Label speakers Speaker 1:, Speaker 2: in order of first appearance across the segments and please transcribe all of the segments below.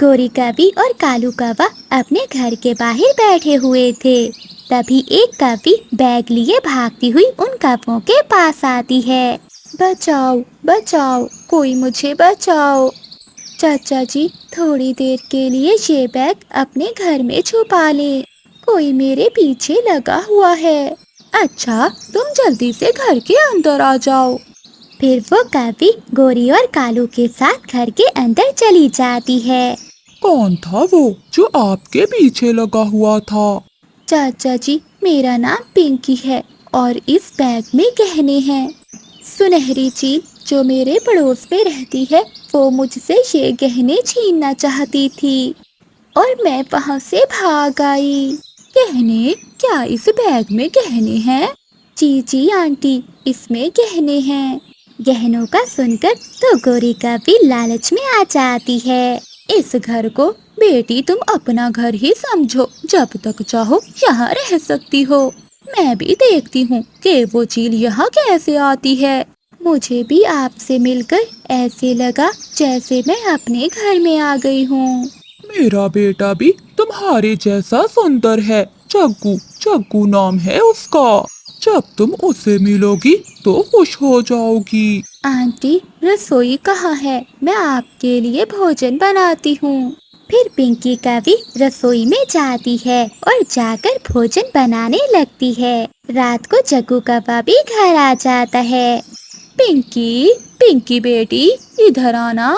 Speaker 1: गोरी कवि और कालू कौवा अपने घर के बाहर बैठे हुए थे। तभी एक कवि बैग लिए भागती हुई उन कौवों के पास आती है। बचाओ बचाओ, कोई मुझे बचाओ। चाचा जी, थोड़ी देर के लिए ये बैग अपने घर में छुपा ले, कोई मेरे पीछे लगा हुआ है। अच्छा, तुम जल्दी से घर के अंदर आ जाओ। फिर वो कवि गोरी और कालू के साथ घर के अंदर चली जाती है।
Speaker 2: कौन था वो जो आपके पीछे लगा हुआ था?
Speaker 1: चाचा जी, मेरा नाम पिंकी है और इस बैग में गहने हैं। सुनहरी चील जो मेरे पड़ोस में रहती है, वो मुझसे ये गहने छीनना चाहती थी और मैं वहां से भाग आई। गहने? क्या इस बैग में गहने हैं? जी जी आंटी, इसमें गहने हैं। गहनों का सुनकर तो गोरी का भी लालच में आ जाती है। इस घर को बेटी तुम अपना घर ही समझो, जब तक चाहो यहाँ रह सकती हो। मैं भी देखती हूँ कि वो चील यहाँ कैसे आती है। मुझे भी आपसे मिलकर ऐसे लगा जैसे मैं अपने घर में आ गई हूँ।
Speaker 2: मेरा बेटा भी तुम्हारे जैसा सुंदर है। जग्गू, जग्गू नाम है उसका। जब तुम उसे मिलोगी तो खुश हो जाओगी।
Speaker 1: आंटी, रसोई कहाँ है? मैं आपके लिए भोजन बनाती हूँ। फिर पिंकी कवि रसोई में जाती है और जाकर भोजन बनाने लगती है। रात को जग्गू कौवा भी घर आ जाता है। पिंकी, पिंकी बेटी, इधर आना,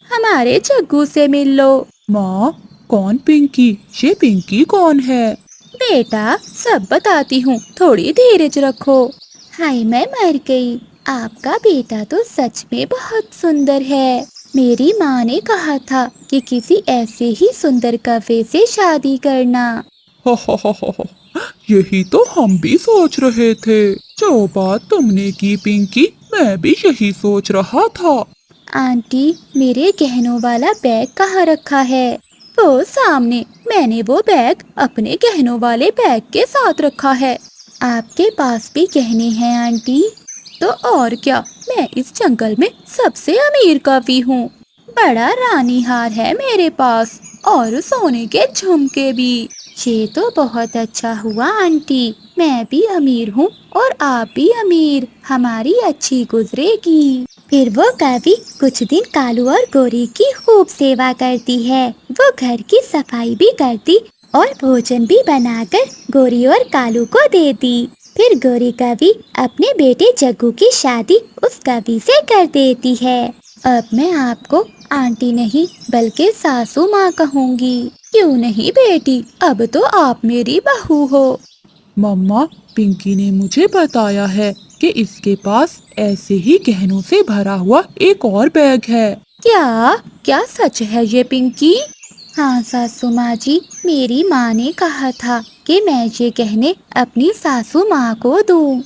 Speaker 1: हमारे जग्गू से मिल लो।
Speaker 2: माँ, कौन पिंकी? ये पिंकी कौन है?
Speaker 1: बेटा, सब बताती हूँ, थोड़ी धीरज रखो। हाय, मैं मर गई। आपका बेटा तो सच में बहुत सुंदर है। मेरी माँ ने कहा था कि किसी ऐसे ही सुंदर कौवे से शादी करना।
Speaker 2: हो, यही तो हम भी सोच रहे थे। जो बात तुमने की पिंकी, मैं भी यही सोच रहा था।
Speaker 1: आंटी, मेरे गहनों वाला बैग कहाँ रखा है? वो सामने, मैंने वो बैग अपने गहनों वाले बैग के साथ रखा है। आपके पास भी गहने हैं आंटी? तो और क्या, मैं इस जंगल में सबसे अमीर कवि हूँ। बड़ा रानी हार है मेरे पास और सोने के झुमके भी। ये तो बहुत अच्छा हुआ आंटी, मैं भी अमीर हूँ और आप भी अमीर, हमारी अच्छी गुजरेगी। फिर वो कवि कुछ दिन कालू और गोरी की खूब सेवा करती है। वो घर की सफाई भी करती और भोजन भी बनाकर गोरी और कालू को देती। फिर गोरी कवि अपने बेटे जग्गू की शादी उस कवि से कर देती है। अब मैं आपको आंटी नहीं बल्कि सासू माँ कहूँगी। क्यों नहीं बेटी, अब तो आप मेरी बहू हो।
Speaker 2: मम्मा, पिंकी ने मुझे बताया है कि इसके पास ऐसे ही गहनों से भरा हुआ एक और बैग है।
Speaker 1: क्या? क्या सच है ये पिंकी? हाँ सासू माँ जी, मेरी माँ ने कहा था कि मैं ये गहने अपनी सासू माँ को दूँ।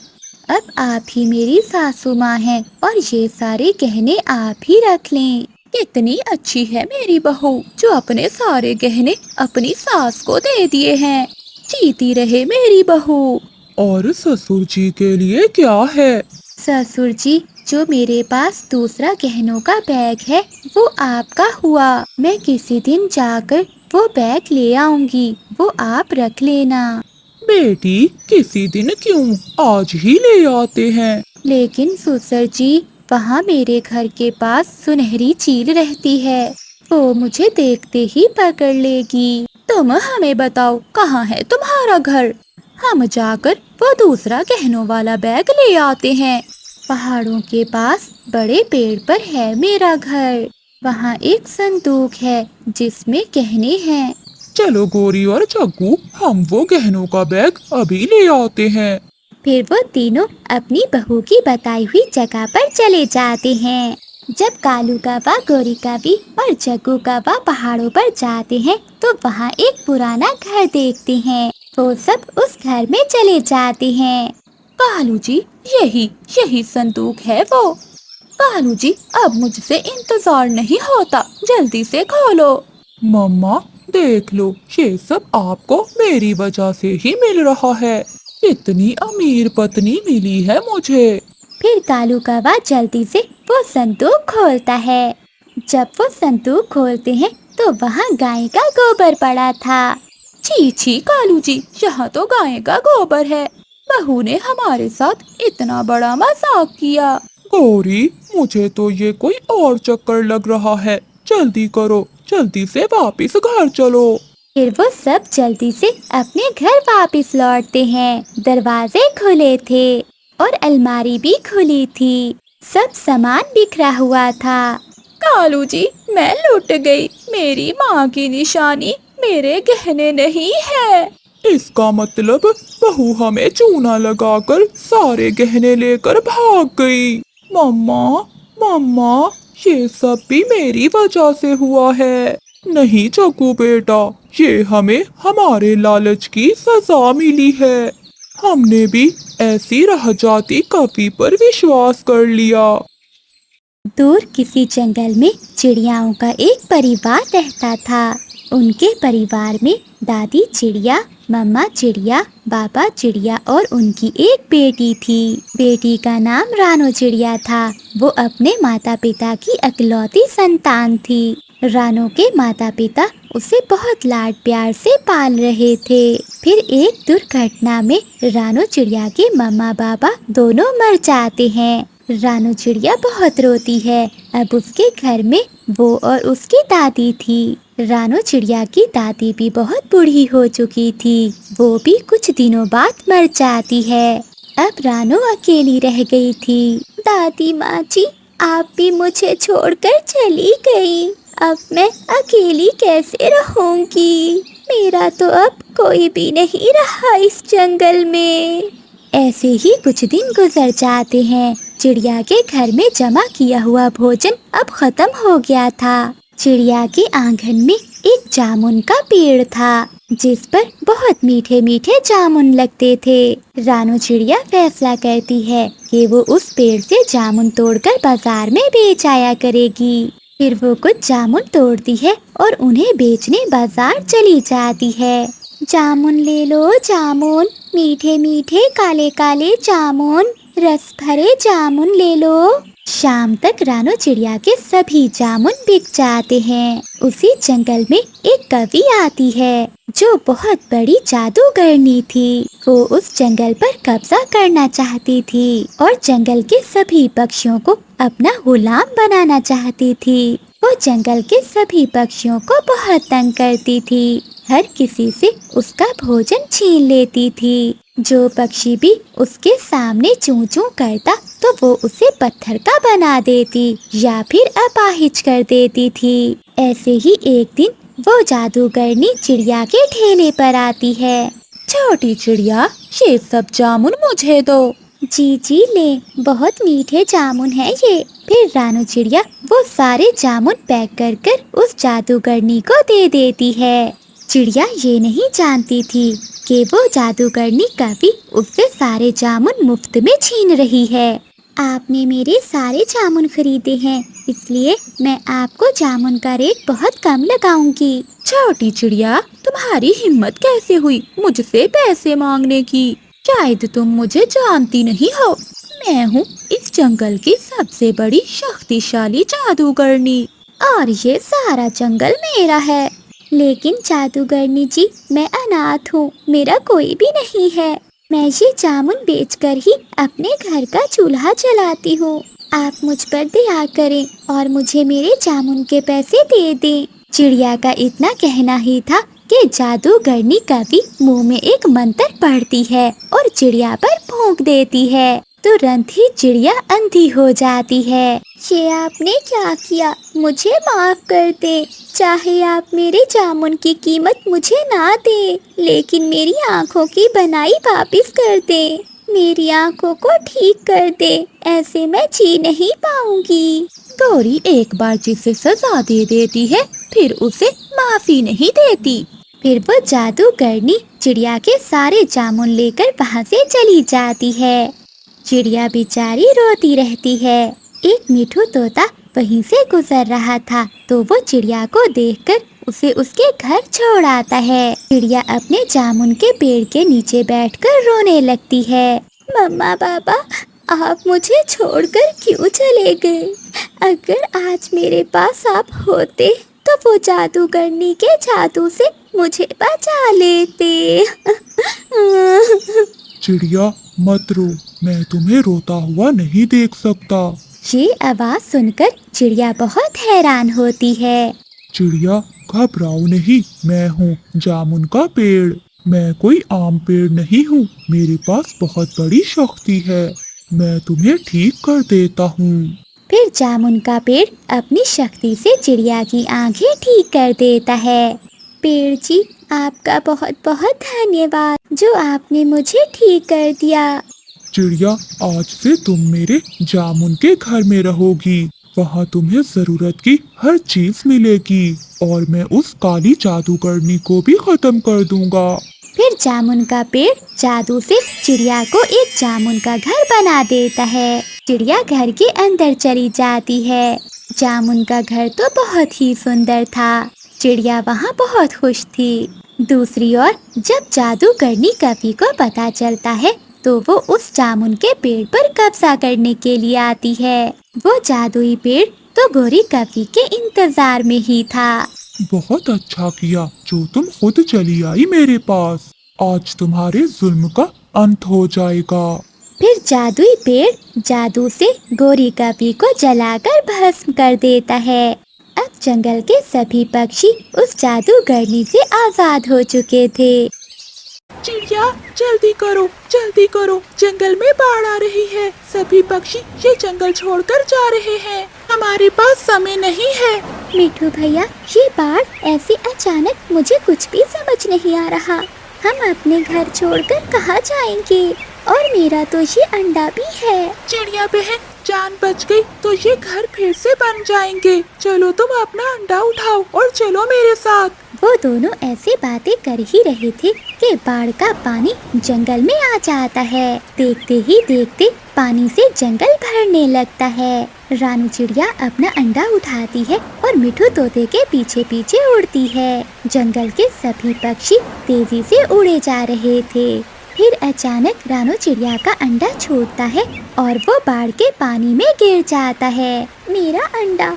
Speaker 1: अब आप ही मेरी सासू माँ हैं और ये सारे गहने आप ही रख लें। कितनी अच्छी है मेरी बहू, जो अपने सारे गहने अपनी सास को दे दिए हैं। जीती रहे मेरी बहू।
Speaker 2: और ससुर जी के लिए क्या है?
Speaker 1: ससुर जी, जो मेरे पास दूसरा गहनों का बैग है वो आपका हुआ। मैं किसी दिन जाकर वो बैग ले आऊंगी, वो आप रख लेना।
Speaker 2: बेटी, किसी दिन क्यों, आज ही ले आते हैं।
Speaker 1: लेकिन ससुर जी, वहाँ मेरे घर के पास सुनहरी चील रहती है, वो मुझे देखते ही पकड़ लेगी। तुम हमें बताओ, कहाँ है तुम्हारा घर? हम जाकर वो दूसरा गहनों वाला बैग ले आते हैं। पहाड़ों के पास बड़े पेड़ पर है मेरा घर। वहाँ एक संदूक है जिसमें गहने हैं।
Speaker 2: चलो गोरी और जग्गू, हम वो गहनों का बैग अभी ले आते हैं।
Speaker 1: फिर वो तीनों अपनी बहू की बताई हुई जगह पर चले जाते हैं। जब कालू कौवा, गोरी कवि और जग्गू कौवा पहाड़ों पर जाते हैं तो वहाँ एक पुराना घर देखते हैं। वो सब उस घर में चले जाते हैं। कालू जी, यही यही संदूक है वो। कालू जी, अब मुझसे इंतजार नहीं होता, जल्दी से खोलो।
Speaker 2: मम्मा, देख लो, ये सब आपको मेरी वजह से ही मिल रहा है। इतनी अमीर पत्नी मिली है मुझे।
Speaker 1: फिर कालू कौवा जल्दी से वो संदूक खोलता है। जब वो संदूक खोलते हैं तो वहाँ गाय का गोबर पड़ा था। छी छी कालू जी, यहाँ तो गाय का गोबर है। बहू ने हमारे साथ इतना बड़ा मजाक किया।
Speaker 2: गौरी, मुझे तो ये कोई और चक्कर लग रहा है। जल्दी करो, जल्दी से वापस घर चलो।
Speaker 1: फिर वो सब जल्दी से अपने घर वापस लौटते हैं। दरवाजे खुले थे और अलमारी भी खुली थी। सब सामान बिखरा हुआ था। कालू जी, मैं लुट गई। मेरी माँ की निशानी मेरे गहने नहीं है।
Speaker 2: इसका मतलब बहू हमें चूना लगाकर सारे गहने लेकर भाग गई। मम्मा, मम्मा, ये सब भी मेरी वजह से हुआ है। नहीं जग्गू बेटा, ये हमें हमारे लालच की सजा मिली है। हमने भी ऐसी रह जाती कवि पर विश्वास कर लिया।
Speaker 1: दूर किसी जंगल में चिड़ियाओं का एक परिवार रहता था। उनके परिवार में दादी चिड़िया, मम्मा चिड़िया, बाबा चिड़िया और उनकी एक बेटी थी। बेटी का नाम रानो चिड़िया था। वो अपने माता पिता की इकलौती संतान थी। रानो के माता पिता उसे बहुत लाड प्यार से पाल रहे थे। फिर एक दुर्घटना में रानो चिड़िया के मम्मा बाबा दोनों मर जाते हैं। रानो चिड़िया बहुत रोती है। अब उसके घर में वो और उसकी दादी थी। रानो चिड़िया की दादी भी बहुत बूढ़ी हो चुकी थी। वो भी कुछ दिनों बाद मर जाती है। अब रानो अकेली रह गई थी। दादी माँ जी, आप भी मुझे छोड़कर चली गई। अब मैं अकेली कैसे रहूंगी? मेरा तो अब कोई भी नहीं रहा इस जंगल में। ऐसे ही कुछ दिन गुजर जाते हैं। चिड़िया के घर में जमा किया हुआ भोजन अब खत्म हो गया था। चिड़िया के आंगन में एक जामुन का पेड़ था, जिस पर बहुत मीठे मीठे जामुन लगते थे। रानो चिड़िया फैसला करती है कि वो उस पेड़ से जामुन तोड़कर बाजार में बेच आया करेगी। फिर वो कुछ जामुन तोड़ती है और उन्हें बेचने बाजार चली जाती है। जामुन ले लो जामुन, मीठे मीठे काले काले जामुन, रस भरे जामुन ले लो। शाम तक रानो चिड़िया के सभी जामुन बिक जाते हैं। उसी जंगल में एक कवि आती है, जो बहुत बड़ी जादूगरनी थी। वो उस जंगल पर कब्जा करना चाहती थी और जंगल के सभी पक्षियों को अपना गुलाम बनाना चाहती थी। वो जंगल के सभी पक्षियों को बहुत तंग करती थी। हर किसी से उसका भोजन छीन लेती थी। जो पक्षी भी उसके सामने चूं चूं करता तो वो उसे पत्थर का बना देती या फिर अपाहिज कर देती थी। ऐसे ही एक दिन वो जादूगरनी चिड़िया के ठेले पर आती है। छोटी चिड़िया, ये सब जामुन मुझे दो। जी जी ले, बहुत मीठे जामुन है ये। फिर रानो चिड़िया वो सारे जामुन पैक कर कर उस जादूगरनी को दे देती है। चिड़िया ये नहीं जानती थी कि वो जादूगरनी कवि उससे सारे जामुन मुफ्त में छीन रही है। आपने मेरे सारे जामुन खरीदे हैं, इसलिए मैं आपको जामुन का रेट बहुत कम लगाऊंगी। छोटी चिड़िया, तुम्हारी हिम्मत कैसे हुई मुझसे पैसे मांगने की? शायद तुम मुझे जानती नहीं हो। मैं हूँ इस जंगल की सबसे बड़ी शक्तिशाली जादूगरनी और ये सारा जंगल मेरा है। लेकिन जादूगरनी जी, मैं अनाथ हूँ, मेरा कोई भी नहीं है। मैं ये जामुन बेचकर ही अपने घर का चूल्हा चलाती हूँ। आप मुझ पर दया करें और मुझे मेरे जामुन के पैसे दे दें। चिड़िया का इतना कहना ही था कि जादूगरनी कवि मुंह में एक मंत्र पढ़ती है और चिड़िया पर फूंक देती है। तुरंत ही चिड़िया अंधी हो जाती है। ये आपने क्या किया? मुझे माफ कर दे। चाहे आप मेरे जामुन की कीमत मुझे ना दे, लेकिन मेरी आँखों की बनाई वापस कर दे। मेरी आँखों को ठीक कर दे, ऐसे मैं जी नहीं पाऊंगी। गौरी एक बार जिसे सजा दे देती है, फिर उसे माफी नहीं देती। फिर वो जादूगरनी चिड़िया के सारे जामुन लेकर वहाँ से चली जाती है। चिड़िया बेचारी रोती रहती है। एक मिठू तोता वहीं से गुजर रहा था, तो वो चिड़िया को देखकर उसे उसके घर छोड़ आता है। चिड़िया अपने जामुन के पेड़ के नीचे बैठकर रोने लगती है। मम्मा पापा, आप मुझे छोड़कर क्यों चले गए? अगर आज मेरे पास आप होते तो वो जादूगरनी के जादू से मुझे बचा लेते।
Speaker 2: चिड़िया मत रो, मैं तुम्हें रोता हुआ नहीं देख सकता।
Speaker 1: ये आवाज सुनकर चिड़िया बहुत हैरान होती है।
Speaker 2: चिड़िया घबराओ नहीं, मैं हूँ जामुन का पेड़। मैं कोई आम पेड़ नहीं हूँ, मेरे पास बहुत बड़ी शक्ति है। मैं तुम्हें ठीक कर देता हूँ।
Speaker 1: फिर जामुन का पेड़ अपनी शक्ति से चिड़िया की आंखें ठीक कर देता है। पेड़ जी, आपका बहुत बहुत धन्यवाद, जो आपने मुझे ठीक कर दिया।
Speaker 2: चिड़िया आज से तुम मेरे जामुन के घर में रहोगी। वहाँ तुम्हें जरूरत की हर चीज मिलेगी और मैं उस काली जादूगरनी को भी खत्म कर दूंगा।
Speaker 1: फिर जामुन का पेड़ जादू से चिड़िया को एक जामुन का घर बना देता है। चिड़िया घर के अंदर चली जाती है। जामुन का घर तो बहुत ही सुंदर था। चिड़िया वहाँ बहुत खुश थी। दूसरी ओर जब जादूगरनी कवि को पता चलता है तो वो उस जामुन के पेड़ पर कब्जा करने के लिए आती है। वो जादुई पेड़ तो गोरी कवि के इंतजार में ही था।
Speaker 2: बहुत अच्छा किया जो तुम खुद चली आई मेरे पास। आज तुम्हारे जुल्म का अंत हो जाएगा।
Speaker 1: फिर जादुई पेड़ जादू से गोरी कवि को जलाकर भस्म कर देता है। अब जंगल के सभी पक्षी उस जादूगरनी से आजाद हो चुके थे।
Speaker 2: चिड़िया जल्दी करो, जंगल में बाढ़ आ रही है। सभी पक्षी ये जंगल छोड़कर जा रहे हैं। हमारे पास समय नहीं है।
Speaker 1: मिठू भैया, ये बाढ़ ऐसे अचानक मुझे कुछ भी समझ नहीं आ रहा। हम अपने घर छोड़कर कहाँ जाएंगे? और मेरा तो ये अंडा भी है।
Speaker 2: चिड़िया बहन, जान बच गई तो ये घर फिर से बन जाएंगे। चलो तुम अपना अंडा उठाओ और चलो मेरे साथ।
Speaker 1: वो दोनों ऐसे बातें कर ही रहे थे कि बाढ़ का पानी जंगल में आ जाता है। देखते ही देखते पानी से जंगल भरने लगता है। रानू चिड़िया अपना अंडा उठाती है और मिठू तोते के पीछे पीछे उड़ती है। जंगल के सभी पक्षी तेजी से उड़े जा रहे थे। फिर अचानक रानू चिड़िया का अंडा छूटता है और वो बाढ़ के पानी में गिर जाता है। मेरा अंडा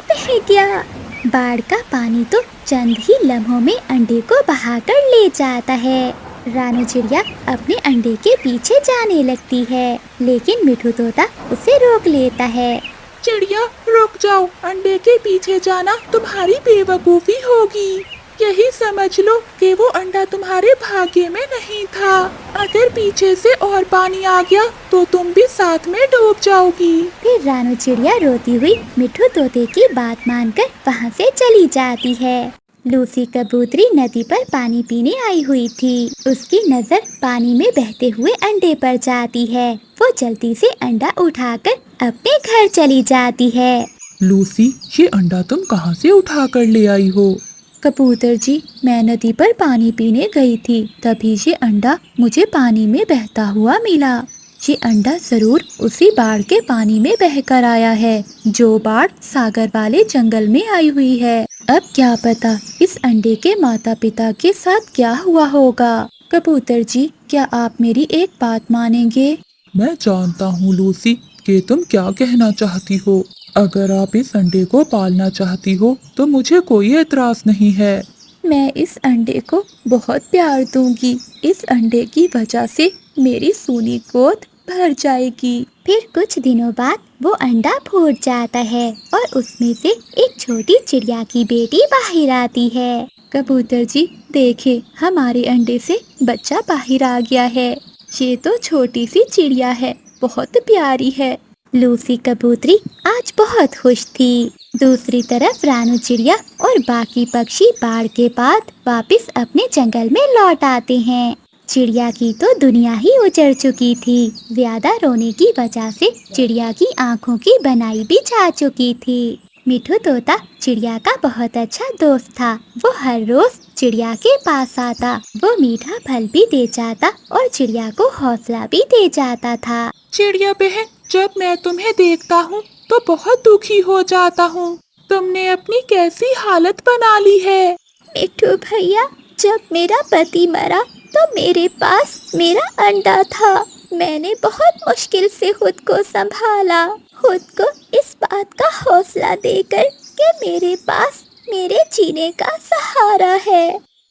Speaker 1: बह गया। बाढ़ का पानी तो चंद ही लम्हों में अंडे को बहाकर ले जाता है। रानू चिड़िया अपने अंडे के पीछे जाने लगती है, लेकिन मिठू तोता उसे रोक लेता है।
Speaker 2: चिड़िया रुक जाओ, अंडे के पीछे जाना तुम्हारी बेवकूफी होगी। यही समझ लो कि वो अंडा तुम्हारे भाग्य में नहीं था। अगर पीछे से और पानी आ गया तो तुम भी साथ में डूब जाओगी।
Speaker 1: फिर रानू चिड़िया रोती हुई मिठू तोते की बात मानकर वहाँ से चली जाती है। लूसी कबूतरी नदी पर पानी पीने आई हुई थी। उसकी नजर पानी में बहते हुए अंडे पर जाती है। वो जल्दी से अंडा उठाकर अपने घर चली जाती है।
Speaker 2: लूसी, ये अंडा तुम कहाँ से उठा कर ले आई हो?
Speaker 1: कबूतर जी, मैं नदी पर पानी पीने गई थी, तभी ये अंडा मुझे पानी में बहता हुआ मिला। ये अंडा जरूर उसी बाढ़ के पानी में बहकर आया है, जो बाढ़ सागर वाले जंगल में आई हुई है। अब क्या पता इस अंडे के माता पिता के साथ क्या हुआ होगा। कबूतर जी, क्या आप मेरी एक बात मानेंगे?
Speaker 2: मैं जानता हूँ लूसी कि तुम क्या कहना चाहती हो। अगर आप इस अंडे को पालना चाहती हो तो मुझे कोई एतराज नहीं है।
Speaker 1: मैं इस अंडे को बहुत प्यार दूंगी। इस अंडे की वजह से मेरी सूनी गोद भर जाएगी। फिर कुछ दिनों बाद वो अंडा फूट जाता है और उसमें से एक छोटी चिड़िया की बेटी बाहर आती है। कबूतर जी, देखे हमारे अंडे से बच्चा बाहर आ गया है। ये तो छोटी सी चिड़िया है, बहुत प्यारी है। लूसी कबूतरी आज बहुत खुश थी। दूसरी तरफ रानू चिड़िया और बाकी पक्षी बाढ़ के बाद वापस अपने जंगल में लौट आते हैं। चिड़िया की तो दुनिया ही उजड़ चुकी थी। ज्यादा रोने की वजह से चिड़िया की आंखों की बनाई भी जा चुकी थी। मिठू तोता चिड़िया का बहुत अच्छा दोस्त था। वो हर रोज चिड़िया के पास आता। वो मीठा फल भी दे जाता और चिड़िया को हौसला भी दे जाता था।
Speaker 2: चिड़िया बहन, जब मैं तुम्हें देखता हूँ तो बहुत दुखी हो जाता हूँ। तुमने अपनी कैसी हालत बना ली है।
Speaker 1: मिठू भैया, जब मेरा पति मरा तो मेरे पास मेरा अंडा था। मैंने बहुत मुश्किल से खुद को संभाला, खुद को इस बात का हौसला देकर कि मेरे पास मेरे जीने का सहारा है,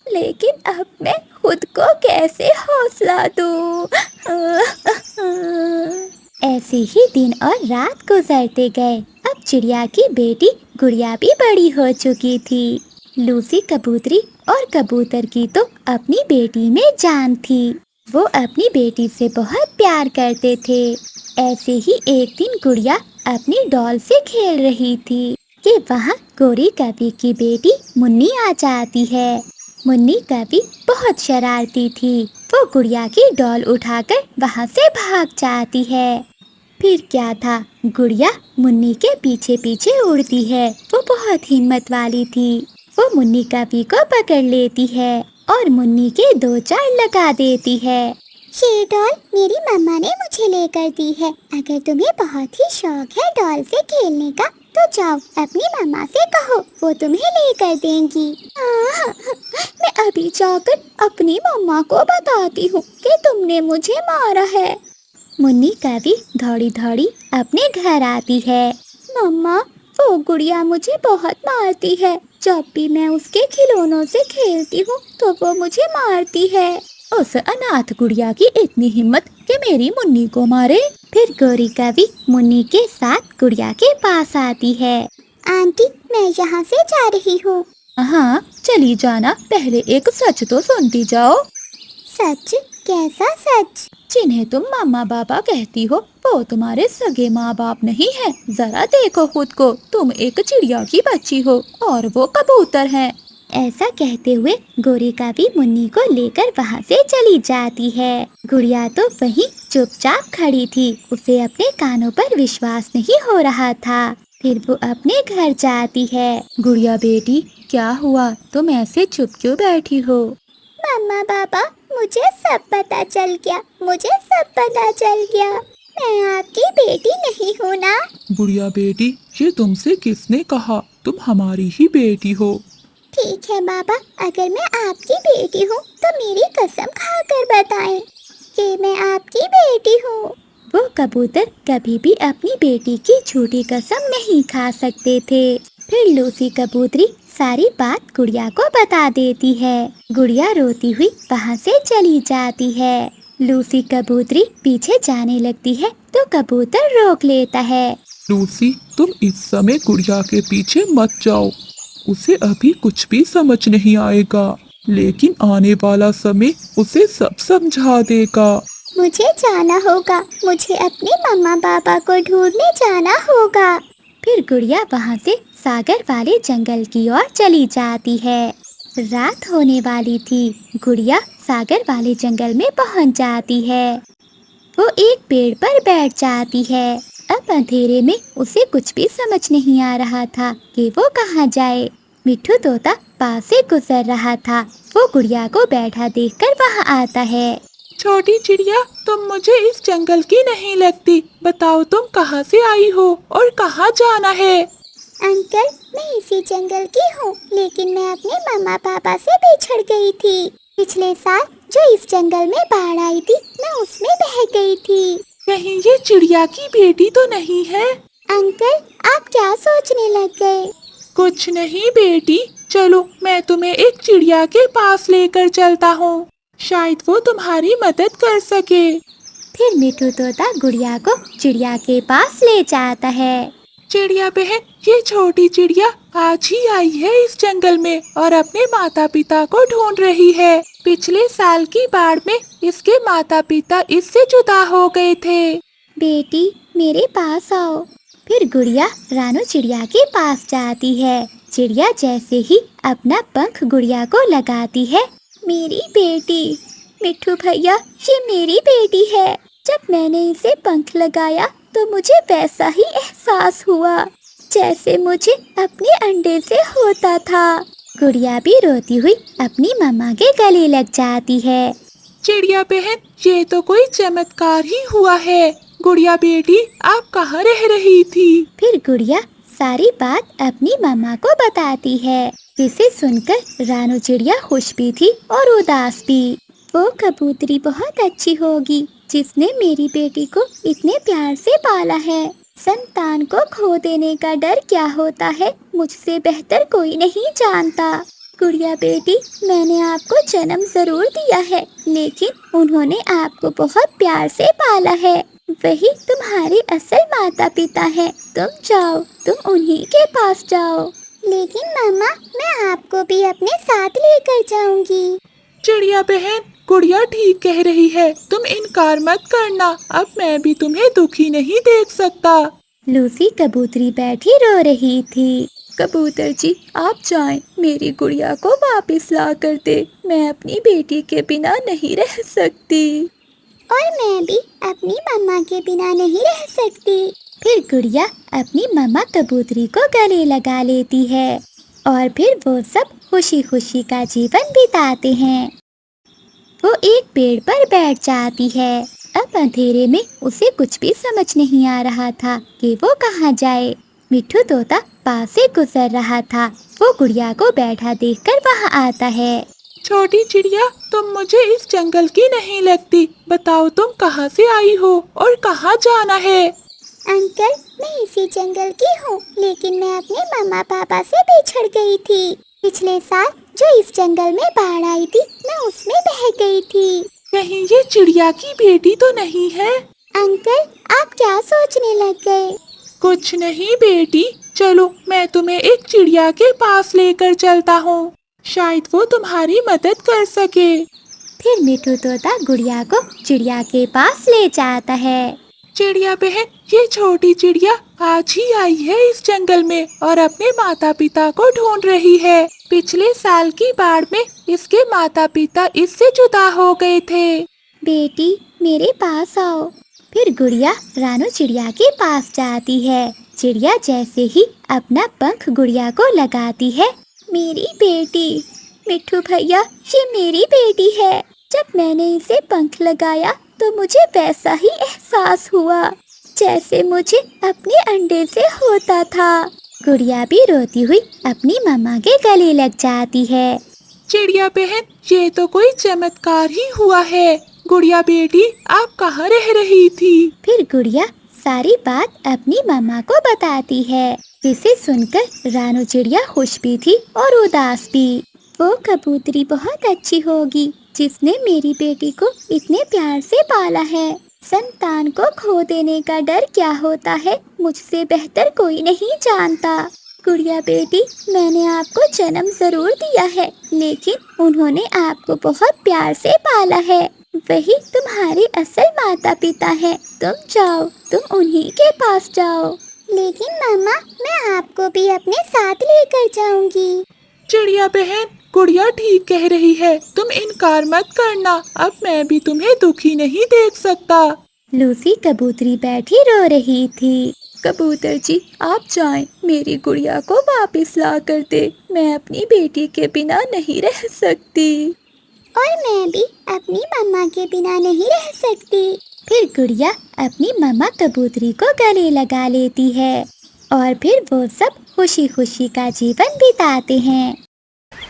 Speaker 1: लेकिन अब मैं खुद को कैसे हौसला दूं? ऐसे ही दिन और रात गुजरते गए। अब चिड़िया की बेटी गुड़िया भी बड़ी हो चुकी थी। लूसी कबूतरी और कबूतर की तो अपनी बेटी में जान थी। वो अपनी बेटी से बहुत प्यार करते थे। ऐसे ही एक दिन गुड़िया अपनी डॉल से खेल रही थी कि वहाँ गोरी कवि की बेटी मुन्नी आ जाती है। मुन्नी कवि बहुत शरारती थी। वो गुड़िया की डॉल उठाकर वहाँ से भाग जाती है। फिर क्या था, गुड़िया मुन्नी के पीछे पीछे उड़ती है। वो बहुत हिम्मत वाली थी। वो मुन्नी कवि को पकड़ लेती है और मुन्नी के दो चार लगा देती है। ये डॉल मेरी मम्मा ने मुझे लेकर दी है। अगर तुम्हें बहुत ही शौक है डॉल से खेलने का तो जाओ अपनी मम्मा से कहो, वो तुम्हें लेकर देंगी। मैं अभी जाकर अपनी मम्मा को बताती हूँ कि तुमने मुझे मारा है। मुन्नी कवि दौड़ी दौड़ी अपने घर आती है। मम्मा, वो गुड़िया मुझे बहुत मारती है। जब भी मैं उसके खिलौनों से खेलती हूँ तो वो मुझे मारती है। उस अनाथ गुड़िया की इतनी हिम्मत कि मेरी मुन्नी को मारे। फिर गोरी कवि मुन्नी के साथ गुड़िया के पास आती है। आंटी, मैं यहाँ से जा रही हूँ। हाँ, चली जाना, पहले एक सच तो सुनती जाओ। सच? कैसा सच? जिन्हें तुम मामा बाबा कहती हो वो तुम्हारे सगे माँ बाप नहीं है। जरा देखो खुद को, तुम एक चिड़िया की बच्ची हो और वो कबूतर है। ऐसा कहते हुए गोरी कवि मुन्नी को लेकर वहाँ से चली जाती है। गुड़िया तो वहीं चुपचाप खड़ी थी। उसे अपने कानों पर विश्वास नहीं हो रहा था। फिर वो अपने घर जाती है। गुड़िया बेटी, क्या हुआ? तुम ऐसे चुप क्यों बैठी हो? मम्मा पापा, मुझे सब पता चल गया। मुझे सब पता चल गया। मैं आपकी बेटी नहीं हूँ ना?
Speaker 2: गुड़िया बेटी, ये तुमसे किसने कहा? तुम हमारी ही बेटी हो।
Speaker 1: ठीक है बाबा, अगर मैं आपकी बेटी हूँ तो मेरी कसम खाकर बताएं कि मैं आपकी बेटी हूँ। वो कबूतर कभी भी अपनी बेटी की झूठी कसम नहीं खा सकते थे। फिर लूसी कबूतरी सारी बात गुड़िया को बता देती है। गुड़िया रोती हुई वहाँ से चली जाती है। लूसी कबूतरी पीछे जाने लगती है तो कबूतर रोक लेता है।
Speaker 2: लूसी, तुम इस समय गुड़िया के पीछे मत जाओ। उसे अभी कुछ भी समझ नहीं आएगा, लेकिन आने वाला समय उसे सब समझा देगा।
Speaker 1: मुझे जाना होगा। मुझे अपने मम्मा पापा को ढूंढने जाना होगा। फिर गुड़िया वहाँ से सागर वाले जंगल की ओर चली जाती है। रात होने वाली थी। गुड़िया सागर वाले जंगल में पहुँच जाती है। वो एक पेड़ पर बैठ जाती है। अब अंधेरे में उसे कुछ भी समझ नहीं आ रहा था कि वो कहाँ जाए। मिट्ठू तोता पास से गुजर रहा था। वो गुड़िया को बैठा देखकर वहाँ आता है।
Speaker 2: छोटी चिड़िया, तुम मुझे इस जंगल की नहीं लगती। बताओ तुम कहाँ से आई हो और कहाँ जाना है?
Speaker 1: अंकल, मैं इसी जंगल की हूँ, लेकिन मैं अपने मम्मा पापा से बिछड़ गई थी। पिछले साल जो इस जंगल में बाढ़ आई थी, मैं उसमें बह गई थी।
Speaker 2: कहीं ये चिड़िया की बेटी तो नहीं है?
Speaker 1: अंकल, आप क्या सोचने लग गए?
Speaker 2: कुछ नहीं बेटी, चलो मैं तुम्हें एक चिड़िया के पास लेकर चलता हूँ। शायद वो तुम्हारी मदद कर सके।
Speaker 1: फिर मिट्ठू तोता गुड़िया को चिड़िया के पास ले जाता है।
Speaker 2: चिड़िया बहन, ये छोटी चिड़िया आज ही आई है इस जंगल में और अपने माता पिता को ढूंढ रही है। पिछले साल की बाढ़ में इसके माता पिता इससे जुदा हो गए थे।
Speaker 1: बेटी, मेरे पास आओ। फिर गुड़िया रानू चिड़िया के पास जाती है। चिड़िया जैसे ही अपना पंख गुड़िया को लगाती है, मेरी बेटी। मिट्ठू भैया, ये मेरी बेटी है। जब मैंने इसे पंख लगाया तो मुझे वैसा ही एहसास हुआ जैसे मुझे अपने अंडे से होता था। गुड़िया भी रोती हुई अपनी मम्मा के गले लग जाती है।
Speaker 2: चिड़िया बहन, ये तो कोई चमत्कार ही हुआ है। गुड़िया बेटी, आप कहाँ रह रही थी?
Speaker 1: फिर गुड़िया सारी बात अपनी मम्मा को बताती है, जिसे सुनकर रानू चिड़िया खुश भी थी और उदास भी। वो कबूतरी बहुत अच्छी होगी जिसने मेरी बेटी को इतने प्यार से पाला है। संतान को खो देने का डर क्या होता है, मुझसे बेहतर कोई नहीं जानता। गुड़िया बेटी, मैंने आपको जन्म जरूर दिया है, लेकिन उन्होंने आपको बहुत प्यार से पाला है। वही तुम्हारे असल माता पिता हैं। तुम जाओ, तुम उन्हीं के पास जाओ। लेकिन मामा, मैं आपको भी अपने साथ लेकर जाऊंगी।
Speaker 2: चिड़िया बहन, गुड़िया ठीक कह रही है, तुम इनकार मत करना। अब मैं भी तुम्हें दुखी नहीं देख सकता।
Speaker 1: लूसी कबूतरी बैठी रो रही थी। कबूतर जी, आप जाएं, मेरी गुड़िया को वापस ला कर दे। मैं अपनी बेटी के बिना नहीं रह सकती। और मैं भी अपनी मम्मा के बिना नहीं रह सकती। फिर गुड़िया अपनी मम्मा कबूतरी को गले लगा लेती है और फिर वो सब खुशी खुशी का जीवन बिताते हैं। वो एक पेड़ पर बैठ जाती है। अब अंधेरे में उसे कुछ भी समझ नहीं आ रहा था कि वो कहाँ जाए। मिट्ठू तोता पास से गुजर रहा था। वो गुड़िया को बैठा देखकर वहाँ आता है।
Speaker 2: छोटी चिड़िया, तुम मुझे इस जंगल की नहीं लगती। बताओ तुम कहाँ से आई हो और कहाँ जाना है?
Speaker 1: अंकल, मैं इसी जंगल की हूँ, लेकिन मैं अपने मम्मा पापा से बिछड़ गई थी। पिछले साल जो इस जंगल में बाढ़ आई थी, मैं उसमें बह गई थी।
Speaker 2: कहीं ये चिड़िया की बेटी तो नहीं है?
Speaker 1: अंकल, आप क्या सोचने लग गए?
Speaker 2: कुछ नहीं बेटी, चलो मैं तुम्हें एक चिड़िया के पास लेकर चलता हूँ। शायद वो तुम्हारी मदद कर सके।
Speaker 1: फिर मिट्ठू तोता गुड़िया को चिड़िया के पास ले जाता है।
Speaker 2: चिड़िया बहन, ये छोटी चिड़िया आज ही आई है इस जंगल में और अपने माता पिता को ढूंढ रही है। पिछले साल की बाढ़ में इसके माता पिता इससे जुदा हो गए थे।
Speaker 1: बेटी, मेरे पास आओ। फिर गुड़िया रानू चिड़िया के पास जाती है। चिड़िया जैसे ही अपना पंख गुड़िया को लगाती है, मेरी बेटी, मिट्ठू भैया, ये मेरी बेटी है। जब मैंने इसे पंख लगाया तो मुझे वैसा ही एहसास हुआ जैसे मुझे अपने अंडे से होता था। गुड़िया भी रोती हुई अपनी मम्मा के गले लग जाती है।
Speaker 2: चिड़िया बहन, ये तो कोई चमत्कार ही हुआ है। गुड़िया बेटी, आप कहाँ रह रही थी?
Speaker 1: फिर गुड़िया सारी बात अपनी मम्मा को बताती है। जिसे सुनकर रानू चिड़िया खुश भी थी और उदास भी। वो कबूतरी बहुत अच्छी होगी जिसने मेरी बेटी को इतने प्यार से पाला है। संतान को खो देने का डर क्या होता है, मुझसे बेहतर कोई नहीं जानता। गुड़िया बेटी, मैंने आपको जन्म जरूर दिया है, लेकिन उन्होंने आपको बहुत प्यार से पाला है। वही तुम्हारे असल माता पिता हैं। तुम जाओ, तुम उन्हीं के पास जाओ। लेकिन मामा, मैं आपको भी अपने साथ लेकर जाऊंगी।
Speaker 2: चिड़िया बहन, गुड़िया ठीक कह रही है, तुम इनकार मत करना। अब मैं भी तुम्हें दुखी नहीं देख सकता।
Speaker 1: लूसी कबूतरी बैठी रो रही थी। कबूतर जी, आप जाएं, मेरी गुड़िया को वापस ला कर दे। मैं अपनी बेटी के बिना नहीं रह सकती। और मैं भी अपनी मम्मा के बिना नहीं रह सकती। फिर गुड़िया अपनी मम्मा कबूतरी को गले लगा लेती है और फिर वो सब खुशी खुशी का जीवन बिताते हैं।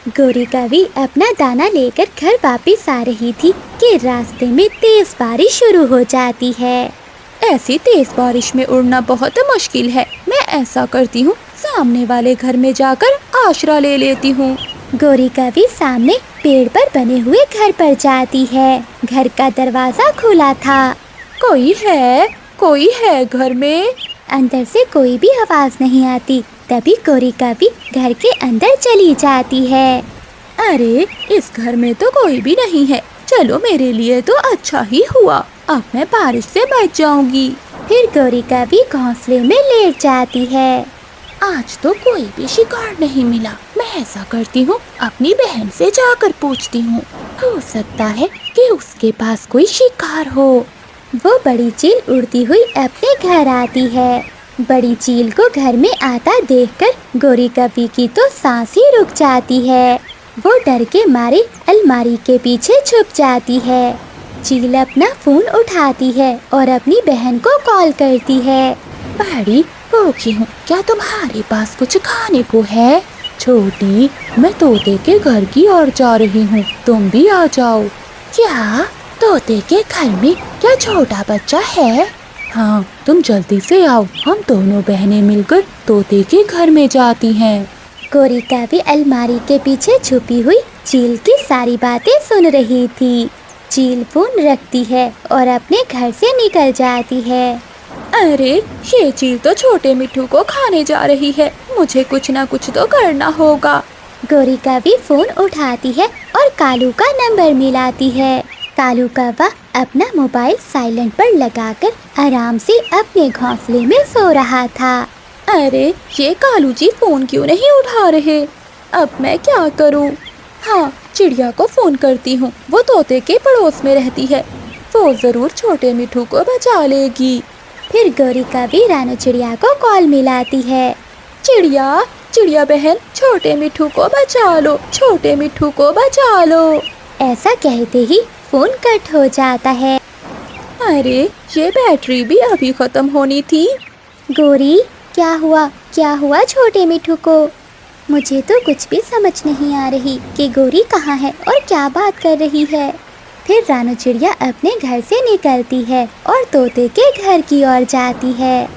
Speaker 1: गोरी कवि अपना दाना लेकर घर वापस आ रही थी कि रास्ते में तेज बारिश शुरू हो जाती है।
Speaker 2: ऐसी तेज बारिश में उड़ना बहुत मुश्किल है। मैं ऐसा करती हूँ, सामने वाले घर में जाकर आश्रय ले लेती हूँ।
Speaker 1: गोरी कवि सामने पेड़ पर बने हुए घर पर जाती है। घर का दरवाजा खुला था।
Speaker 2: कोई है घर में?
Speaker 1: अंदर से कोई भी आवाज नहीं आती। तभी गोरी कवि घर के अंदर चली जाती है।
Speaker 2: अरे, इस घर में तो कोई भी नहीं है। चलो, मेरे लिए तो अच्छा ही हुआ। अब मैं बारिश से बच जाऊंगी।
Speaker 1: फिर गोरी कवि घोंसले में लेट जाती है।
Speaker 2: आज तो कोई भी शिकार नहीं मिला। मैं ऐसा करती हूँ, अपनी बहन से जाकर पूछती हूँ। हो सकता है कि उसके पास कोई शिकार हो।
Speaker 1: वो बड़ी चील उड़ती हुई अपने घर आती है। बड़ी चील को घर में आता देखकर गोरी कवि की तो सांस ही रुक जाती है। वो डर के मारे अलमारी के पीछे छुप जाती है। चील अपना फोन उठाती है और अपनी बहन को कॉल करती है।
Speaker 2: बड़ी भूखी हूँ, क्या तुम्हारे पास कुछ खाने को है? छोटी, मैं तोते के घर की ओर जा रही हूँ, तुम भी आ जाओ। क्या तोते के घर में क्या छोटा बच्चा है?
Speaker 1: हाँ, तुम जल्दी से आओ, हम दोनों बहनें मिलकर तोते के घर में जाती हैं। गोरिका भी अलमारी के पीछे छुपी हुई चील की सारी बातें सुन रही थी। चील फोन रखती है और अपने घर से निकल जाती है। अरे, ये चील तो छोटे मिट्ठू को खाने जा रही है, मुझे कुछ ना कुछ तो करना होगा। गोरिका भी फोन उठाती है और कालू का नंबर मिलाती है। कालू कौवा अपना मोबाइल साइलेंट पर लगाकर आराम से अपने घोंसले में सो रहा था। अरे, ये कालू जी फोन क्यों नहीं उठा रहे? अब मैं क्या करूं? हाँ, चिड़िया को फोन करती हूँ, वो तोते के पड़ोस में रहती है, वो जरूर छोटे मिट्ठू को बचा लेगी। फिर गोरिका भी रानू चिड़िया को कॉल मिलाती है। चिड़िया, चिड़िया बहन, छोटे मिट्ठू को बचा लो, छोटे मिट्ठू को बचा लो। ऐसा कहते ही फोन कट हो जाता है। अरे, ये बैटरी भी अभी खत्म होनी थी। गोरी, क्या हुआ छोटे मिट्ठू को? मुझे तो कुछ भी समझ नहीं आ रही कि गोरी कहाँ है और क्या बात कर रही है। फिर रानू चिड़िया अपने घर से निकलती है और तोते के घर की ओर जाती है।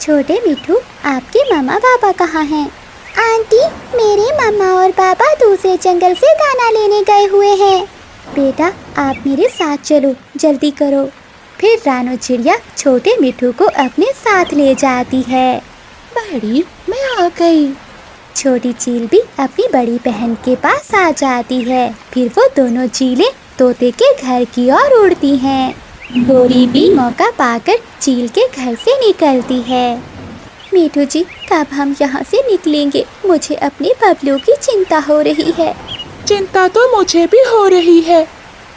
Speaker 1: छोटे मिट्ठू, आपके मामा पापा कहाँ हैं? आंटी, मेरे मामा और पापा दूसरे जंगल से दाना लेने गए हुए हैं। बेटा, आप मेरे साथ चलो, जल्दी करो। फिर रानू चिड़िया छोटे मिट्ठू को अपने साथ ले जाती है। बड़ी, मैं आ गई। छोटी चील भी अपनी बड़ी बहन के पास आ जाती है। फिर वो दोनों चीलें तोते के घर की ओर उड़ती हैं। गोरी भी मौका पाकर चील के घर से निकलती है। मिट्ठू जी, कब हम यहाँ से निकलेंगे? मुझे अपने बबलू की चिंता हो रही है।
Speaker 2: चिंता तो मुझे भी हो रही है।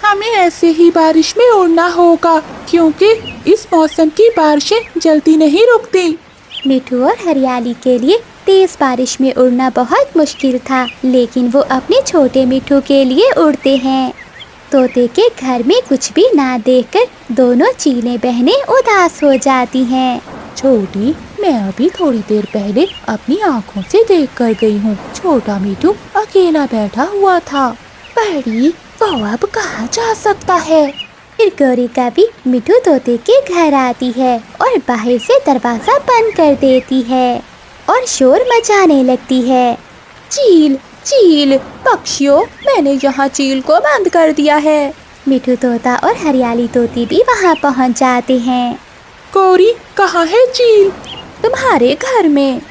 Speaker 2: हमें ऐसे ही बारिश में उड़ना होगा, क्योंकि इस मौसम की बारिशें जल्दी नहीं रुकती।
Speaker 1: मिट्ठू और हरियाली के लिए तेज बारिश में उड़ना बहुत मुश्किल था, लेकिन वो अपने छोटे मिट्ठू के लिए उड़ते हैं। तोते के घर में कुछ भी ना देखकर दोनों चीलें बहनें उदास हो जाती हैं। छोटी, मैं अभी थोड़ी देर पहले अपनी आँखों से देख कर गई हूँ, छोटा मिट्ठू अकेला बैठा हुआ था। बड़ी, वो अब कहाँ जा सकता है? फिर गोरिका भी मिट्ठू तोते के घर आती है और बाहर से दरवाजा बंद कर देती है और शोर मचाने लगती है। चील, चील, पक्षियों, मैंने यहाँ चील को बंद कर दिया है। मिट्ठू तोता और हरियाली तोती भी वहाँ पहुँच जाते हैं।
Speaker 2: गोरी, कहाँ है चील?
Speaker 1: तुम्हारे घर में।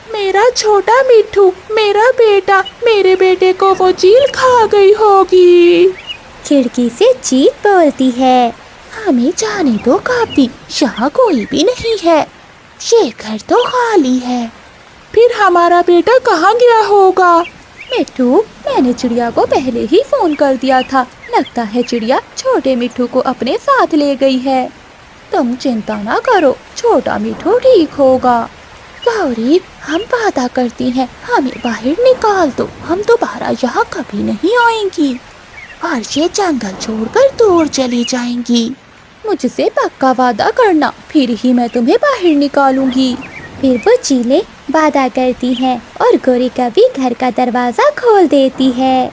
Speaker 2: मेरा छोटा मिट्ठू, मेरा बेटा, मेरे बेटे को वो चील खा गई होगी।
Speaker 1: खिड़की से चील बोलती है। हमें जाने दो काफी, यहाँ कोई भी नहीं है, ये घर तो खाली है।
Speaker 2: फिर हमारा बेटा कहाँ गया होगा?
Speaker 1: मिट्ठू, मैंने चिड़िया को पहले ही फोन कर दिया था, लगता है चिड़िया छोटे मिट्ठू को अपने साथ ले गई है। तुम चिंता ना करो, छोटा मिट्ठू ठीक होगा। गौरी, हम वादा करती हैं, हमें बाहर निकाल दो, हम दोबारा यहाँ कभी नहीं आएंगी और ये जंगल छोड़कर दूर चली जाएंगी। मुझसे पक्का वादा करना, फिर ही मैं तुम्हें बाहर निकालूंगी। फिर वो चीलें वादा करती हैं और गोरिका भी घर का दरवाजा खोल देती है।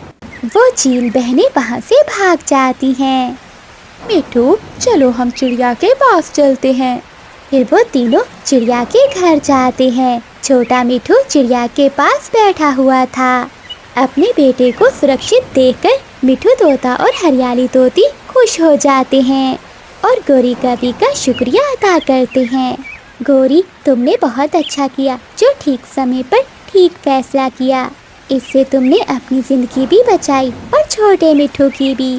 Speaker 1: वो चील बहनें वहाँ से भाग जाती हैं। मिट्ठू, चलो हम चिड़िया के पास चलते हैं। फिर वो तीनों चिड़िया के घर जाते हैं। छोटा मिट्ठू चिड़िया के पास बैठा हुआ था। अपने बेटे को सुरक्षित देखकर मिट्ठू तोता और हरियाली तोती खुश हो जाते हैं और गोरिका भी का शुक्रिया अदा करते हैं। गोरी, तुमने बहुत अच्छा किया जो ठीक समय पर ठीक फैसला किया। इससे तुमने अपनी जिंदगी भी बचाई और छोटे मिट्ठू की भी।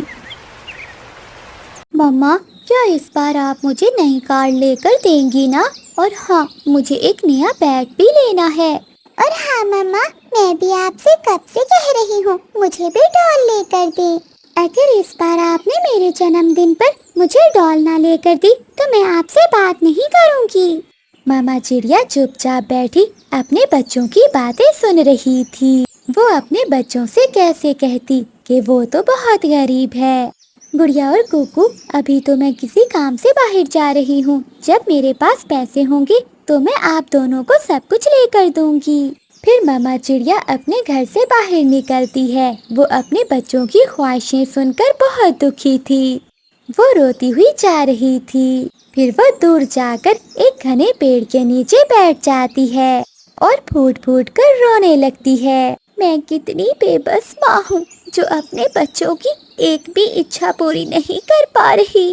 Speaker 1: मम्मा, क्या इस बार आप मुझे नई कार लेकर देंगी ना? और हाँ, मुझे एक नया बैग भी लेना है।
Speaker 3: और हाँ मम्मा, मैं भी आपसे कब से कह रही हूँ, मुझे भी डॉल लेकर दे।
Speaker 1: अगर इस बार आपने मेरे जन्मदिन पर मुझे डॉल ना लेकर दी तो मैं आपसे बात नहीं करूँगी। मामा चिड़िया चुपचाप बैठी अपने बच्चों की बातें सुन रही थी। वो अपने बच्चों से कैसे कहती कि वो तो बहुत गरीब है। गुड़िया और कुकू, अभी तो मैं किसी काम से बाहर जा रही हूँ, जब मेरे पास पैसे होंगे तो मैं आप दोनों को सब कुछ लेकर दूंगी। फिर मामा चिड़िया अपने घर से बाहर निकलती है। वो अपने बच्चों की ख्वाहिशें सुनकर बहुत दुखी थी। वो रोती हुई जा रही थी। फिर वो दूर जाकर एक घने पेड़ के नीचे बैठ जाती है और फूट फूट कर रोने लगती है। मैं कितनी बेबस माँ हूँ जो अपने बच्चों की एक भी इच्छा पूरी नहीं कर पा रही।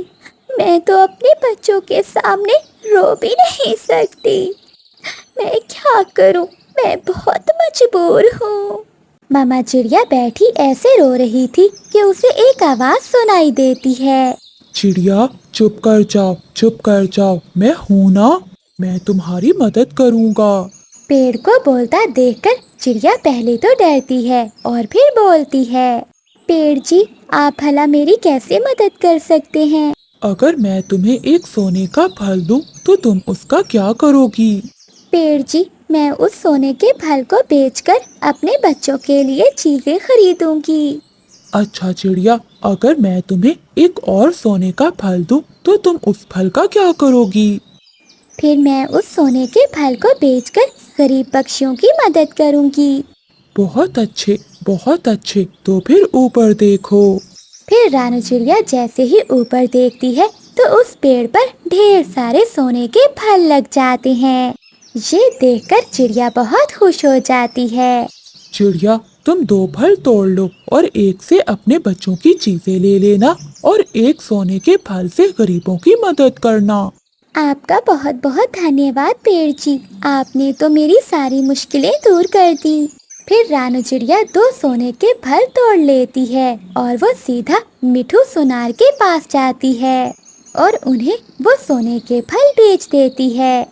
Speaker 1: मैं तो अपने बच्चों के सामने रो भी नहीं सकती। मैं क्या करूँ? मैं बहुत मजबूर हूँ। मामा चिड़िया बैठी ऐसे रो रही थी कि उसे एक आवाज सुनाई देती है।
Speaker 2: चिड़िया चुप कर जाओ, चुप कर जाओ, मैं हूँ ना, मैं तुम्हारी मदद करूँगा।
Speaker 1: पेड़ को बोलता देखकर चिड़िया पहले तो डरती है और फिर बोलती है, पेड़ जी, आप भला मेरी कैसे मदद कर सकते हैं?
Speaker 2: अगर मैं तुम्हें एक सोने का फल दूं तो तुम उसका क्या करोगी?
Speaker 1: पेड़ जी, मैं उस सोने के फल को बेचकर अपने बच्चों के लिए चीजें खरीदूंगी।
Speaker 2: अच्छा चिड़िया, अगर मैं तुम्हें एक और सोने का फल दूं तो तुम उस फल का क्या करोगी?
Speaker 1: फिर मैं उस सोने के फल को बेचकर गरीब पक्षियों की मदद करूंगी।
Speaker 2: बहुत अच्छे, बहुत अच्छे, तो फिर ऊपर देखो।
Speaker 1: फिर रानू चिड़िया जैसे ही ऊपर देखती है तो उस पेड़ पर ढेर सारे सोने के फल लग जाते हैं। ये देखकर चिड़िया बहुत खुश हो जाती है।
Speaker 2: चिड़िया, तुम दो फल तोड़ लो और एक से अपने बच्चों की चीजें ले लेना और एक सोने के फल से गरीबों की मदद करना।
Speaker 1: आपका बहुत बहुत धन्यवाद पेड़ जी, आपने तो मेरी सारी मुश्किलें दूर कर दी। फिर रानू चिड़िया दो सोने के फल तोड़ लेती है और वो सीधा मिठू सुनार के पास जाती है और उन्हें वो सोने के फल बेच देती है।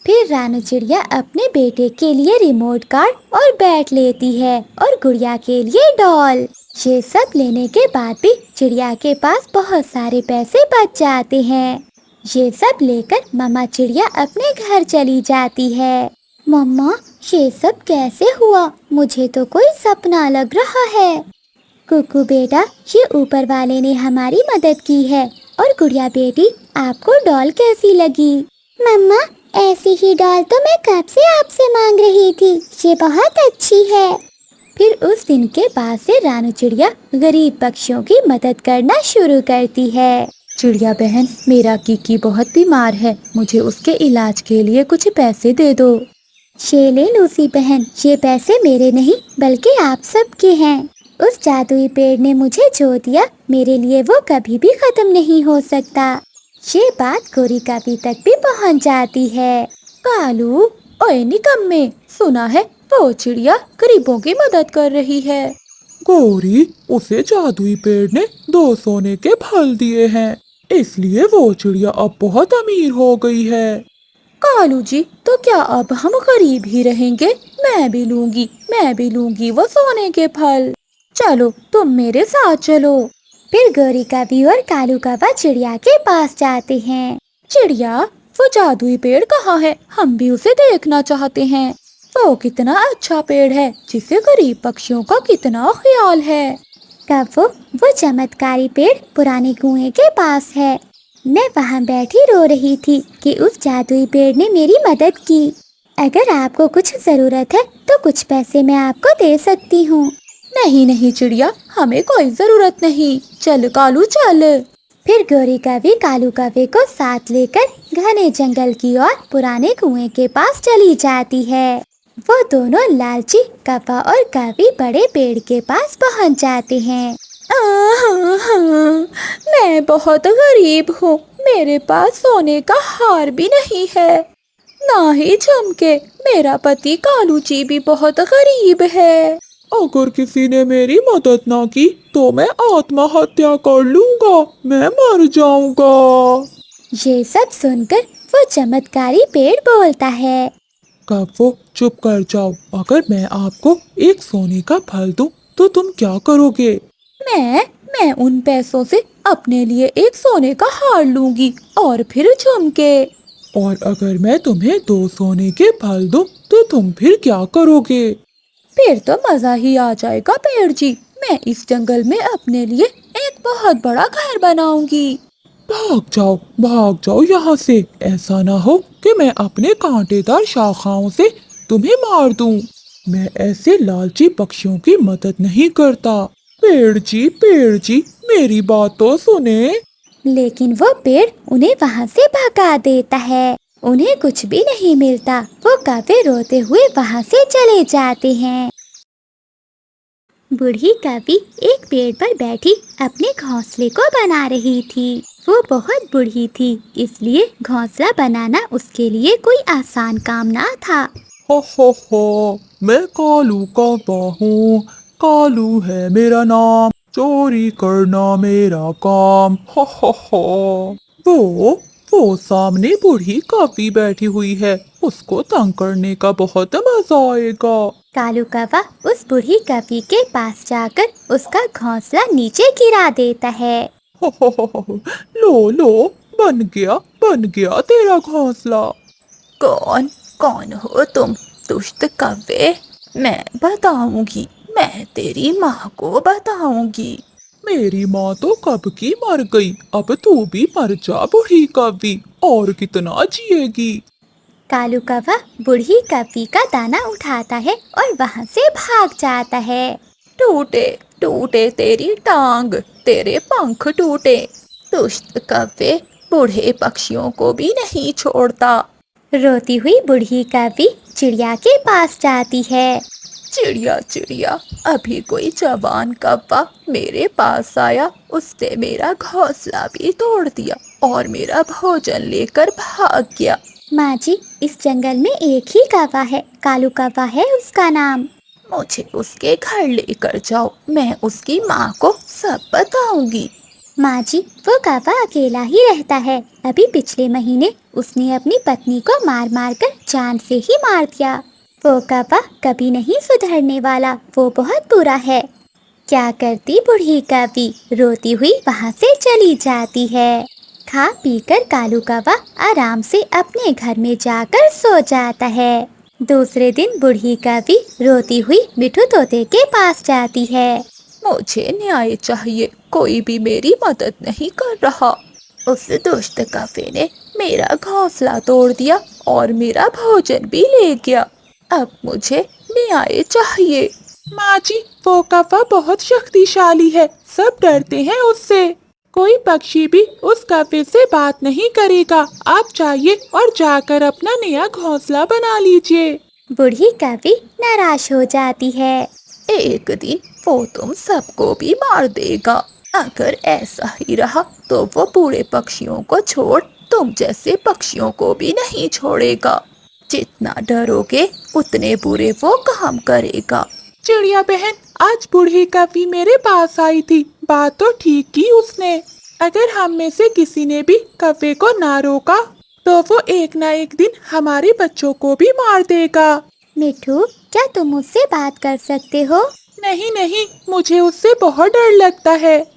Speaker 1: फिर रानू चिड़िया अपने बेटे के लिए रिमोट कार और बैट लेती है और गुड़िया के लिए डॉल। ये सब लेने के बाद भी चिड़िया के पास बहुत सारे पैसे बच जाते हैं। ये सब लेकर मम्मा चिड़िया अपने घर चली जाती है। मम्मा, ये सब कैसे हुआ? मुझे तो कोई सपना लग रहा है। कुकू बेटा, ये ऊपर वाले ने हमारी मदद की है। और गुड़िया बेटी, आपको डॉल कैसी लगी?
Speaker 3: मम्मा, ऐसी ही डॉल तो मैं कब से आपसे मांग रही थी। ये बहुत अच्छी है।
Speaker 1: फिर उस दिन के बाद से रानू चिड़िया गरीब पक्षियों की मदद करना शुरू करती है। चिड़िया बहन, मेरा कीकी बहुत बीमार है, मुझे उसके इलाज के लिए कुछ पैसे दे दो। ये ले लूसी बहन, ये पैसे मेरे नहीं बल्कि आप सबके हैं। उस जादुई पेड़ ने मुझे जो दिया, मेरे लिए वो कभी भी खत्म नहीं हो सकता। ये बात गोरी काबी तक भी पहुंच जाती है। कालू, ओए निकम्मे, सुना है वो चिड़िया गरीबों की मदद कर रही है।
Speaker 2: गौरी, उसे जादुई पेड़ ने दो सोने के फल दिए हैं, इसलिए वो चिड़िया अब बहुत अमीर हो गई है।
Speaker 1: कालू जी, तो क्या अब हम गरीब ही रहेंगे? मैं भी लूंगी वो सोने के फल। चलो, तुम मेरे साथ चलो। फिर गौरी कवि और कालू कौवा चिड़िया के पास जाते हैं। चिड़िया, वो जादुई पेड़ कहाँ है? हम भी उसे देखना चाहते हैं। वो कितना अच्छा पेड़ है जिसे गरीब पक्षियों का कितना ख्याल है। कव्वो, वो चमत्कारी पेड़ पुराने कुएं के पास है। मैं वहाँ बैठी रो रही थी कि उस जादुई पेड़ ने मेरी मदद की। अगर आपको कुछ जरूरत है तो कुछ पैसे मैं आपको दे सकती हूँ। नहीं नहीं चिड़िया, हमें कोई जरूरत नहीं। चल कालू चल। फिर गौरी कवि कालू कौवे को साथ लेकर घने जंगल की ओर पुराने कुएं के पास चली जाती है। वो दोनों लालची कौवा और कवि बड़े पेड़ के पास पहुंच जाते हैं। मैं बहुत गरीब हूँ, मेरे पास सोने का हार भी नहीं है, ना ही झुमके। मेरा पति कालू जी भी बहुत गरीब है।
Speaker 2: अगर किसी ने मेरी मदद ना की तो मैं आत्महत्या कर लूंगा, मैं मर जाऊंगा।
Speaker 1: ये सब सुनकर वो चमत्कारी पेड़ बोलता है,
Speaker 2: कव्वो, चुप कर जाओ। अगर मैं आपको एक सोने का फल दूं तो तुम क्या करोगे?
Speaker 1: मैं उन पैसों से अपने लिए एक सोने का हार लूंगी और फिर झुमके।
Speaker 2: और अगर मैं तुम्हें दो सोने के फल दूं तो तुम फिर क्या करोगे?
Speaker 1: फिर तो मजा ही आ जाएगा पेड़ जी। मैं इस जंगल में अपने लिए एक बहुत बड़ा घर बनाऊंगी।
Speaker 2: भाग जाओ यहाँ से। ऐसा ना हो कि मैं अपने कांटेदार शाखाओं से तुम्हें मार दूं। मैं ऐसे लालची पक्षियों की मदद नहीं करता। पेड़ जी, मेरी बात तो सुने।
Speaker 1: लेकिन वो पेड़ उन्हें वहाँ से भगा देता है। उन्हें कुछ भी नहीं मिलता। वो कौवे रोते हुए वहाँ से चले जाते हैं। बूढ़ी कौवी एक पेड़ पर बैठी अपने घोंसले को बना रही थी। वो बहुत बूढ़ी थी, इसलिए घोंसला बनाना उसके लिए कोई आसान काम ना था।
Speaker 2: हो, मैं कालू कौवा हूँ। कालू है मेरा नाम, चोरी करना मेरा काम। हो। वो सामने बूढ़ी कौवी बैठी हुई है, उसको तंग करने का बहुत मजा आएगा।
Speaker 1: कालू कौवा उस बूढ़ी कौवी के पास जाकर उसका घोंसला नीचे गिरा देता है।
Speaker 2: हो, लो, बन गया तेरा घोंसला। कौन कौन हो तुम, दुष्ट कव्वे? मैं बताऊंगी, मैं तेरी माँ को बताऊंगी। मेरी माँ तो कब की मर गई, अब तू भी मर जा बूढ़ी कव्वी, और कितना जिएगी।
Speaker 1: कालू कौवा बूढ़ी कौवी का दाना उठाता है और वहाँ से भाग जाता है। टूटे टूटे तेरी टांग, तेरे पंख टूटे। दुष्ट कव्वे बूढ़े पक्षियों को भी नहीं छोड़ता। रोती हुई बूढ़ी कौवी चिड़िया के पास जाती है। चिड़िया चिड़िया, अभी कोई जवान कौवा मेरे पास आया, उसने मेरा घोंसला भी तोड़ दिया और मेरा भोजन लेकर भाग गया। माँ जी, इस जंगल में एक ही कौवा है, कालू कौवा है उसका नाम। मुझे उसके घर लेकर जाओ, मैं उसकी माँ को सब बताऊंगी। माँ जी, वो कौवा अकेला ही रहता है। अभी पिछले महीने उसने अपनी पत्नी को मार मार कर जान से ही मार दिया। वो कौवा कभी नहीं सुधरने वाला, वो बहुत बुरा है। क्या करती बूढ़ी कौवी रोती हुई वहाँ से चली जाती है। खा पीकर कालू कौवा आराम से अपने घर में जाकर सो जाता है। दूसरे दिन बूढ़ी कौवी रोती हुई मिठू तोते के पास जाती है। मुझे न्याय चाहिए, कोई भी मेरी मदद नहीं कर रहा। उस दुष्ट कौवे ने मेरा घोंसला तोड़ दिया और मेरा भोजन भी ले गया। अब मुझे न्याय चाहिए। माँ जी, वो कौवा बहुत शक्तिशाली है, सब डरते हैं उससे। कोई पक्षी भी उस कौवे से बात नहीं करेगा। आप जाइए और जाकर अपना नया घोंसला बना लीजिए। बूढ़ी कौवी नाराज हो जाती है। एक दिन वो तुम सबको भी मार देगा। अगर ऐसा ही रहा तो वो बूढ़े पक्षियों को छोड़ तुम जैसे पक्षियों को भी नहीं छोड़ेगा। जितना डरोगे उतने बुरे वो काम करेगा। चिड़िया बहन, आज बूढ़ी कौवी मेरे पास आई थी, बात तो ठीक की उसने। अगर हम में से किसी ने भी कौवे को ना रोका तो वो एक ना एक दिन हमारे बच्चों को भी मार देगा। मिठू, क्या तुम मुझसे बात कर सकते हो? नहीं, मुझे उससे बहुत डर लगता है।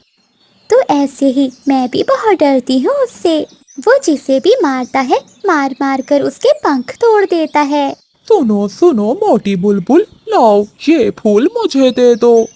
Speaker 1: तो ऐसे ही मैं भी बहुत डरती हूँ उससे। वो जिसे भी मारता है मार मार कर उसके पंख तोड़ देता है। सुनो मोटी बुलबुल, लाओ ये फूल मुझे दे दो।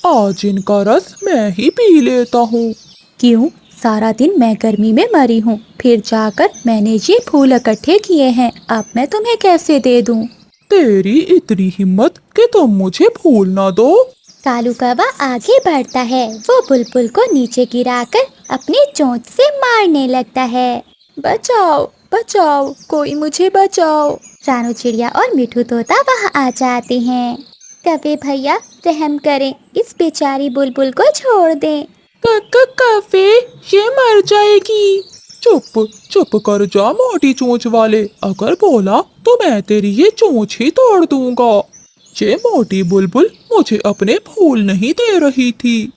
Speaker 1: आज इनका रस मैं ही पी लेता हूँ। क्यों? सारा दिन मैं गर्मी में मरी हूँ, फिर जाकर मैंने ये फूल इकट्ठे किए हैं, अब मैं तुम्हें कैसे दे दूँ? तेरी इतनी हिम्मत कि तुम मुझे फूल ना दो? कालू कौवा आगे बढ़ता है। वो बुलबुल को नीचे गिराकर अपनी चोंच से मारने लगता है। बचाओ बचाओ, कोई मुझे बचाओ। रानू चिड़िया और मिठू तोता वहाँ आ जाते हैं। कौवे भैया, रहम करें, इस बेचारी बुलबुल को छोड़ दें। कौवे, ये मर जाएगी। चुप कर जा मोटी चोंच वाले, अगर बोला तो मैं तेरी ये चोंच ही तोड़ दूंगा। ये मोटी बुलबुल मुझे अपने फूल नहीं दे रही थी।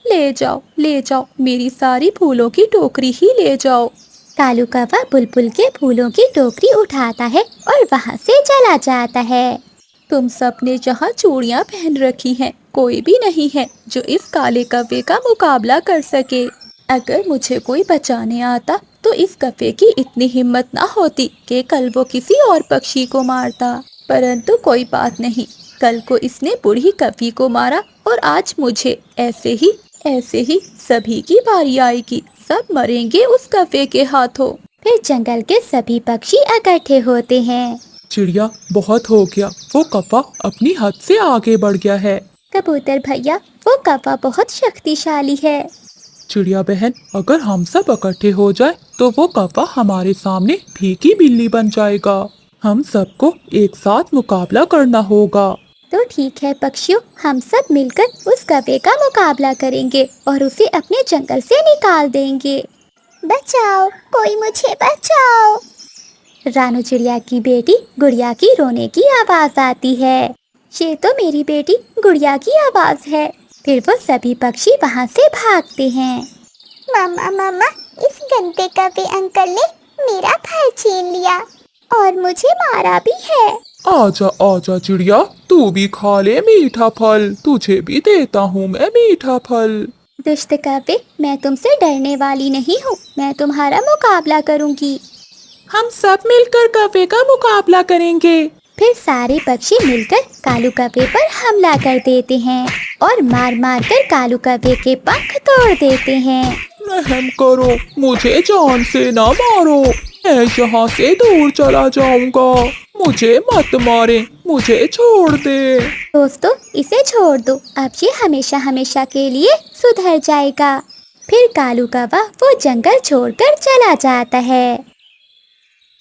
Speaker 1: ले जाओ, मेरी सारी फूलों की टोकरी ही ले जाओ। कालू कौवा बुलबुल के फूलों की टोकरी उठाता है और वहाँ से चला जाता है। तुम सब ने जहाँ चूड़ियाँ पहन रखी हैं, कोई भी नहीं है जो इस काले कौवे का मुकाबला कर सके। अगर मुझे कोई बचाने आता तो इस कौवे की इतनी हिम्मत ना होती कि कल वो किसी और पक्षी को मारता। परंतु कोई बात नहीं, कल को इसने बूढ़ी कौवी को मारा और आज मुझे। ऐसे ही सभी की बारी आएगी, सब मरेंगे उस कौवे के हाथों। फिर जंगल के सभी पक्षी इकट्ठे होते हैं। चिड़िया, बहुत हो गया, वो कौवा अपनी हद से आगे बढ़ गया है। कबूतर भैया, वो कौवा बहुत शक्तिशाली है।
Speaker 2: चिड़िया बहन, अगर हम सब इकट्ठे हो जाए तो वो कौवा हमारे सामने फीकी बिल्ली बन जाएगा। हम सबको एक साथ मुकाबला करना होगा।
Speaker 1: तो ठीक है पक्षियों, हम सब मिलकर उस कौवे का मुकाबला करेंगे और उसे अपने जंगल से निकाल देंगे।
Speaker 3: बचाओ, कोई मुझे बचाओ।
Speaker 1: रानू चिड़िया की बेटी गुड़िया की रोने की आवाज आती है। ये तो मेरी बेटी गुड़िया की आवाज है। फिर वो सभी पक्षी वहाँ से भागते हैं।
Speaker 3: मम्मा मम्मा, इस गंदे कौवे अंकल ने मेरा फल छीन लिया और मुझे मारा भी है।
Speaker 2: आजा आजा चिड़िया, तू भी खा ले मीठा फल, तुझे भी देता हूँ मैं मीठा फल।
Speaker 1: दुष्ट कौवे, मैं तुमसे डरने वाली नहीं हूँ, मैं तुम्हारा मुकाबला करूँगी।
Speaker 2: हम सब मिलकर कौवे का मुकाबला करेंगे।
Speaker 1: फिर सारे पक्षी मिलकर कालू कौवे पर हमला कर देते हैं और मार मार कर कालू कौवे के पंख तोड़ देते हैं।
Speaker 2: रहम करो, मुझे जान से ना मारो, मैं यहाँ से दूर चला जाऊंगा। मुझे मत मारे, मुझे छोड़ दे।
Speaker 1: दोस्तों, इसे छोड़ दो, अब ये हमेशा हमेशा के लिए सुधर जाएगा। फिर कालू कौवा वो जंगल छोड़कर चला जाता है।